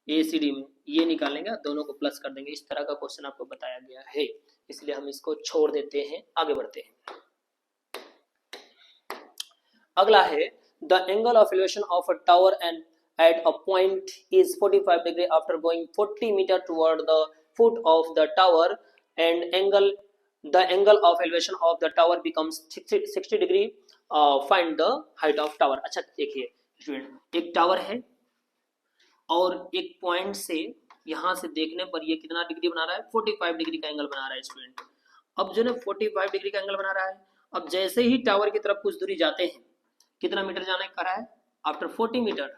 ACD में ये निकालेंगे, दोनों को प्लस कर देंगे। इस तरह का क्वेश्चन आपको बताया गया है, इसलिए हम इसको छोड़ देते हैं, आगे बढ़ते हैं। अगला है the angle of elevation of a tower and at a point is 45 degree after going 40 meter toward the foot of the tower and the angle of elevation of the tower becomes 60 degree. Find the height of tower. अच्छा देखिए स्टूडेंट, एक टावर है और एक पॉइंट से यहाँ से देखने पर ये कितना डिग्री बना रहा है, 45 डिग्री का एंगल बना रहा है स्टूडेंट। अब जो ना 45 डिग्री का एंगल बना रहा है, अब जैसे ही टावर की तरफ कुछ दूरी जाते हैं, कितना मीटर जाने का रहा है, आफ्टर 40 मीटर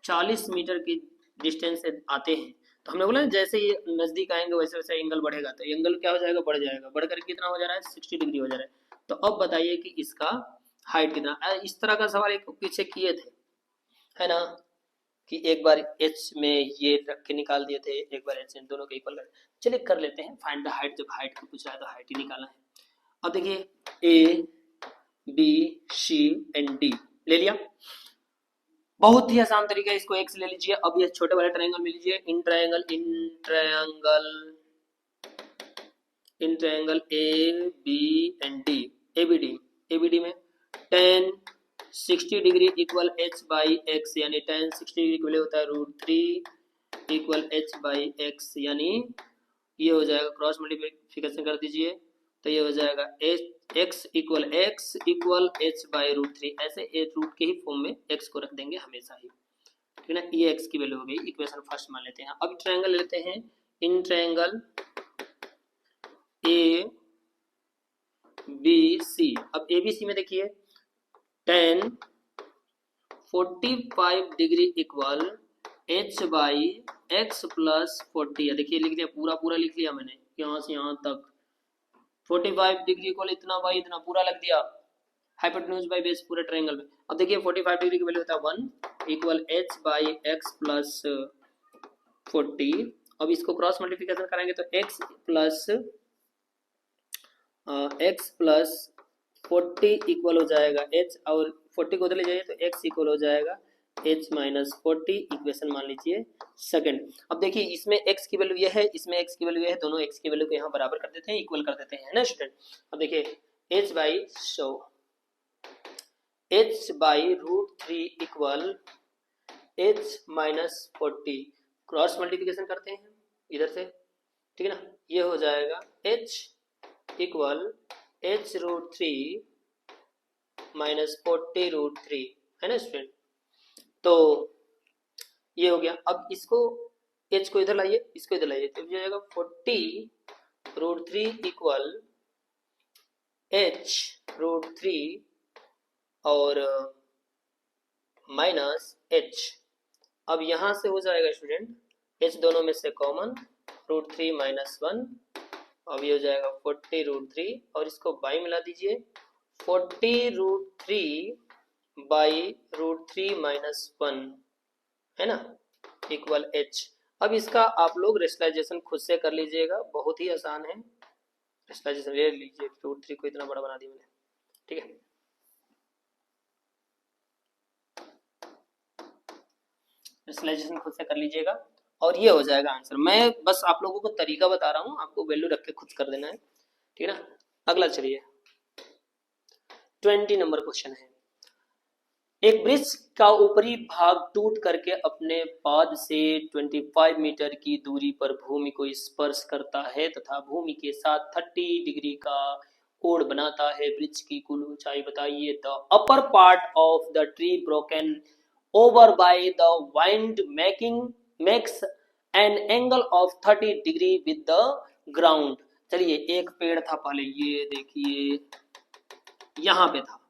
40 मीटर की डिस्टेंस से आते हैं, तो हमने बोला जैसे ही नजदीक आएंगे वैसे वैसे एंगल बढ़ेगा, तो एंगल क्या हो जाएगा, बढ़ जाएगा, बढ़कर कितना हो जा रहा है, 60 डिग्री हो जा रहा है। तो अब बताइए कि इसका हाइट कितना। इस तरह का सवाल एक पीछे किए थे, है ना, कि एक बार एच में ये रख के निकाल दिए थे, एक बार एच दोनों के इक्वल। चलिए कर लेते हैं फाइंड द हाइट, जब हाइट का पूछ रहा है तो हाइट ही निकालना है। अब देखिए A B C and D ले लिया, बहुत ही आसान तरीका है, इसको एक्स ले लीजिए। अब ये छोटे वाले ट्रायंगल में लीजिए, in triangle A B and D, A B D में tan 60 degree equal H by X, यानी tan 60 डिग्री इक्वल होता है √3 इक्वल एच बाई एक्स, यानी ये हो जाएगा, क्रॉस मल्टीप्लिकेशन कर दीजिए तो ये हो जाएगा एक्स इक्वल एच बाई √3। ऐसे ए रूट के ही फॉर्म में एक्स को रख देंगे हमेशा ही, ठीक है ना। ये एक्स की वैल्यू हो गई, इक्वेशन फर्स्ट मान लेते हैं। अब ट्रायंगल लेते हैं, इन ट्रायंगल ए बी सी। अब ए बी सी में देखिए tan 45 degree equal H by x plus 40। देखिए लिख दिया, पूरा लिख लिया मैंने, यहाँ से यहाँ तक 45 डिग्री इक्वल इतना बाई इतना, पूरा लग दिया, हाइपोटेन्यूज बाई बेस पूरे ट्रायंगल में। अब देखिए 45 डिग्री की वैल्यू होता है 1 equal H by x plus 40। अब इसको क्रॉस मल्टीप्लिकेशन करेंगे तो एक्स प्लस 40 इक्वल हो जाएगा एच, और 40 को उधर ले जाइए तो एक्स इक्वल हो जाएगा एच माइनस 40, इक्वेशन मान लीजिए सेकंड। अब देखिए इसमें एक्स की वैल्यू ये है, इसमें एक्स की वैल्यू ये है, दोनों एक्स की वैल्यू को यहाँ बराबर कर देते हैं, इक्वल कर देते हैं, है ना स्टूडेंट। अब देखिए H by √3 equal H minus 40, cross multiplication करते हैं इधर से, ठीक है ना। ये हो जाएगा एच इक्वल एच √3 माइनस 40 √3, है ना स्टूडेंट। तो ये हो गया। अब इसको h को इधर लाइए, इसको इधर लाइए, तो हो जाएगा 40 √3 इक्वल h √3 और माइनस h। अब यहां से हो जाएगा स्टूडेंट h दोनों में से कॉमन, √3 माइनस 1, अब ये हो जाएगा 40 √3 और इसको बाई मिला दीजिए, 40 √3 बाई √3 माइनस 1, है ना, इक्वल h। अब इसका आप लोग रेशनलाइजेशन खुद से कर लीजिएगा, बहुत ही आसान है। रेशनलाइजेशन ले लीजिए, √3 को इतना बड़ा बना दिया मैंने, ठीक है। रेशनलाइजेशन खुद से कर लीजिएगा और ये हो जाएगा आंसर। मैं बस आप लोगों को तरीका बता रहा हूँ, आपको वैल्यू रख के खुद कर देना है, ठीक है ना। अगला चलिए 20 नंबर क्वेश्चन है। एक ब्रिज का ऊपरी भाग टूट करके अपने पाद से 25 मीटर की दूरी पर भूमि को स्पर्श करता है तथा भूमि के साथ 30 डिग्री का कोण बनाता है। ब्रिज की कुल ऊंचाई बताइए। The upper part of the tree broken over by the wind makes an angle of 30 degree with the ground. चलिए एक पेड़ था पहले, ये देखिए यहां पे था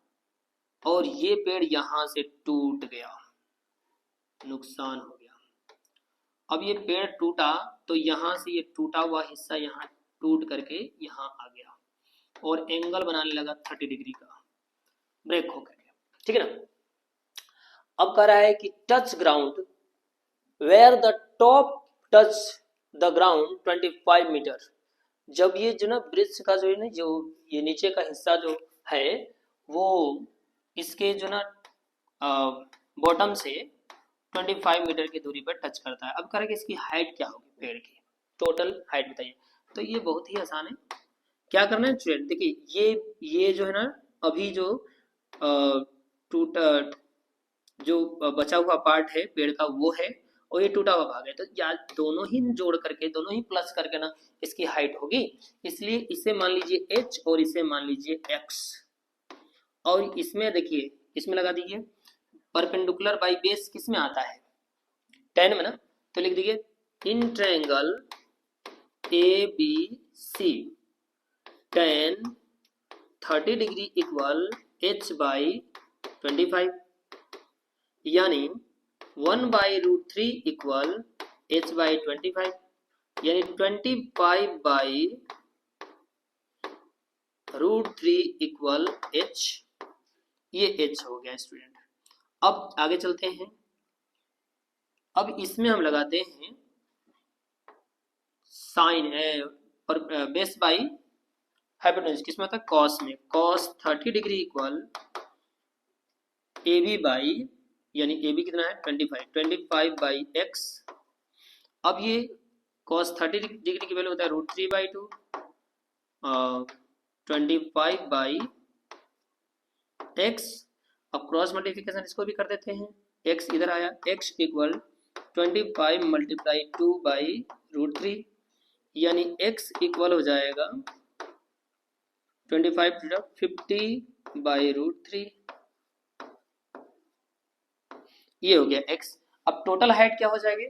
और ये पेड़ यहां से टूट गया, नुकसान हो गया। अब ये पेड़ टूटा तो यहां से ये टूटा हुआ हिस्सा यहाँ टूट करके यहाँ आ गया और एंगल बनाने लगा 30 डिग्री का, ब्रेक हो गया, ठीक है ना। अब कह रहा है कि touch ground where the top touch the ground 25 meter. जब ये जो ना ब्रिज का जो है ना, जो ये नीचे का हिस्सा जो है वो इसके जो ना बॉटम से 25 मीटर की दूरी पर टच करता है। अब करेंगे इसकी हाइट क्या होगी, पेड़ की टोटल हाइट बताइए। तो ये बहुत ही आसान है, क्या करना है स्टूडेंट, देखिए ये जो है ना अभी जो टूटा जो बचा हुआ पार्ट है पेड़ का वो है, और ये टूटा हुआ भाग है, तो या दोनों ही जोड़ करके दोनों ही प्लस करके ना इसकी हाइट होगी। इसलिए इसे मान लीजिए h और इसे मान लीजिए x, और इसमें देखिए इसमें लगा दीजिए परपेंडिकुलर बाई बेस किस में आता है, tan में ना, तो लिख दीजिए in triangle A B C tan 30 degree equal h by 25, यानी 1/√3 इक्वल h बाई 25, यानी 25/√3 इक्वल h, ये h हो गया स्टूडेंट। अब आगे चलते हैं, अब इसमें हम लगाते हैं साइन और बेस बाई हाइपोटेन्यूज, किसमें होता है कॉस में, cos 30 degree equal AB by, यानी AB कितना है 25/x। अब ये cos 30 डिग्री की वैल्यू होता है √3/2, 25/x। अब क्रॉस मल्टीप्लिकेशन इसको भी कर देते हैं, x इधर आया, x इक्वल 25 × 2/√3, यानी x इक्वल हो जाएगा 25 50/√3, ये हो गया x। अब टोटल हाइट क्या हो जाएगी,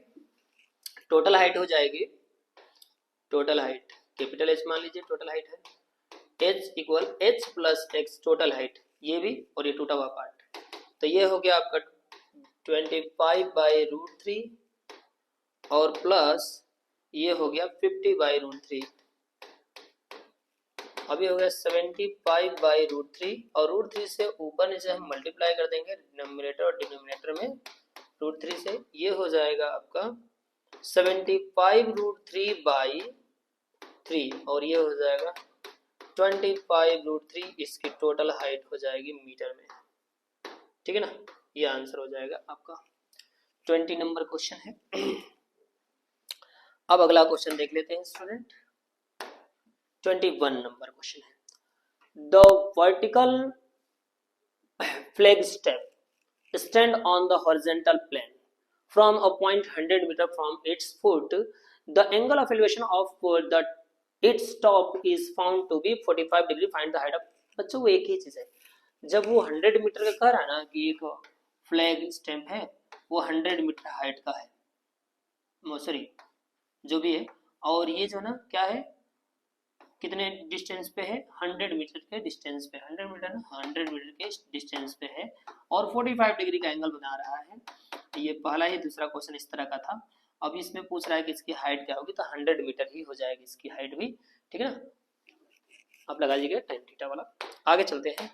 टोटल हाइट हो जाएगी, टोटल हाइट कैपिटल H मान लीजिए टोटल हाइट है, h equal h plus x total height, ये भी और ये टूटा हुआ पार्ट, तो ये हो गया आपका 25/√3 और प्लस ये हो गया 50/√3, अभी हो गया 75/√3, और √3 से ऊपर नीचे हम मल्टीप्लाई कर देंगे डिनोमिनेटर और डिनोमिनेटर में √3 से, ये हो जाएगा आपका 75√3/3, और ये हो जाएगा 25√3, इसकी टोटल हाइट हो जाएगी मीटर में, ठीक है ना, ये आंसर हो जाएगा आपका 20 नंबर क्वेश्चन है। अब अगला क्वेश्चन देख लेते हैं स्टूडेंट, 21 नंबर क्वेश्चन है, the vertical flag step stand on the horizontal plane from a point 100 meter from its foot, the angle of elevation of the its top is found to be 45 degree, find the height of। बच्चों वो एक ही चीज है, जब वो 100 मीटर का कह रहा है ना कि एक फ्लैग स्टैम्प है वो 100 मीटर हाइट का है, सॉरी जो भी है, और ये जो ना क्या है कितने डिस्टेंस पे है 100 मीटर के डिस्टेंस पे, 100 मीटर ना 100 मीटर के डिस्टेंस पे है, और 45 डिग्री का एंगल बना रहा है। ये पहला ही दूसरा क्वेश्चन इस तरह का था। अब इसमें पूछ रहा है कि इसकी हाइट क्या होगी, तो 100 मीटर ही हो जाएगी इसकी हाइट भी, ठीक है ना, आप लगा लीजिएगा tan थीटा वाला। आगे चलते हैं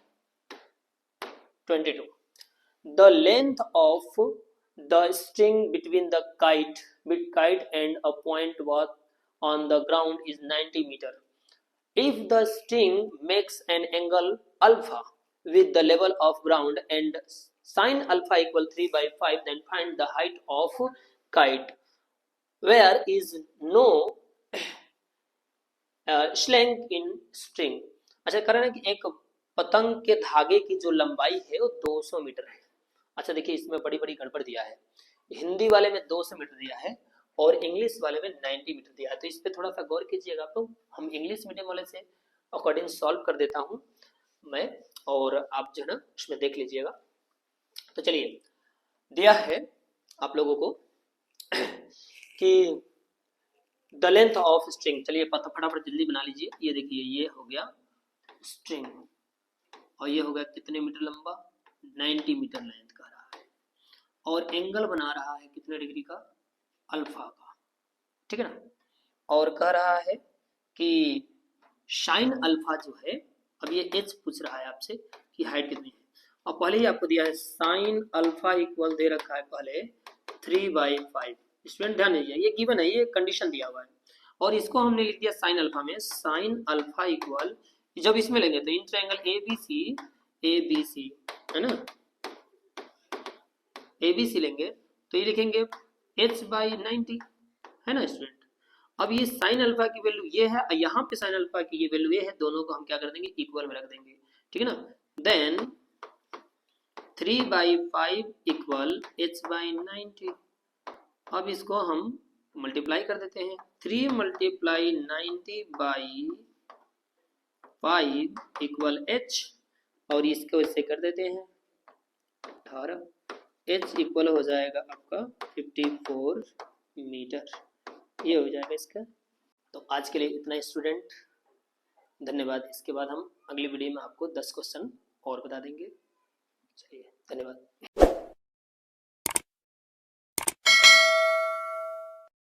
22, the length of the string between the kite and a point was on the ground is 90 meter. If the string makes an angle alpha with the level of ground and sin alpha equal 3/5, then find the height of kite where is no slang in string। अच्छा कह रहे हैं कि एक पतंग के धागे की जो लंबाई है वो 200 मीटर है। अच्छा देखिए इसमें बड़ी बड़ी गड़बड़ दिया है, हिंदी वाले में 200 मीटर दिया है और इंग्लिश वाले में 90 मीटर दिया है, तो इस पर थोड़ा सा गौर कीजिएगा आप लोग। हम इंग्लिश मीडियम वाले से अकॉर्डिंग सॉल्व कर देता हूं मैं, और आप जो है ना उसमें देख लीजिएगा। तो चलिए दिया है आप लोगों को कि द लेंथ ऑफ स्ट्रिंग, चलिए फटाफट जल्दी बना लीजिए। ये देखिए ये हो गया स्ट्रिंग और ये हो गया कितने मीटर लंबा, 90 मीटर लेंथ का रहा है, और एंगल बना रहा है कितने डिग्री का, अल्फा का, ठीक है ना, और कह रहा है कि साइन अल्फा जो है, अब ये एच पूछ रहा है आपसे कि हाइट कितनी है, और पहले ही आपको दिया है साइन अल्फा इक्वल दे रखा है पहले 3/5। स्टूडेंट ध्यान दीजिए ये गिवन है, ये कंडीशन दिया हुआ है, और इसको हमने लिख दिया साइन अल्फा में, साइन अल्फा इक्वल जब इसमें लेंगे तो इन ट्रायंगल ए बी सी है ना, ए बी सी लेंगे तो ये लिखेंगे h/90 है ना स्टूडेंट। अब ये साइन अल्फा की वैल्यू ये है, यहाँ पे साइन अल्फा की ये वैल्यू ये है, दोनों को हम क्या कर देंगे इक्वल में रख देंगे, ठीक है ना। देन 3/5 इक्वल h/90। अब इसको हम मल्टीप्लाई कर देते हैं। 3 × 90/5 इक्वल h, और इसको इससे कर देते हैं 18। h इक्वल हो जाएगा आपका 54 मीटर। ये हो जाएगा इसका। तो आज के लिए इतना स्टूडेंट, धन्यवाद। इसके बाद हम अगली वीडियो में आपको 10 क्वेश्चन और बता देंगे। चलिए, धन्यवाद।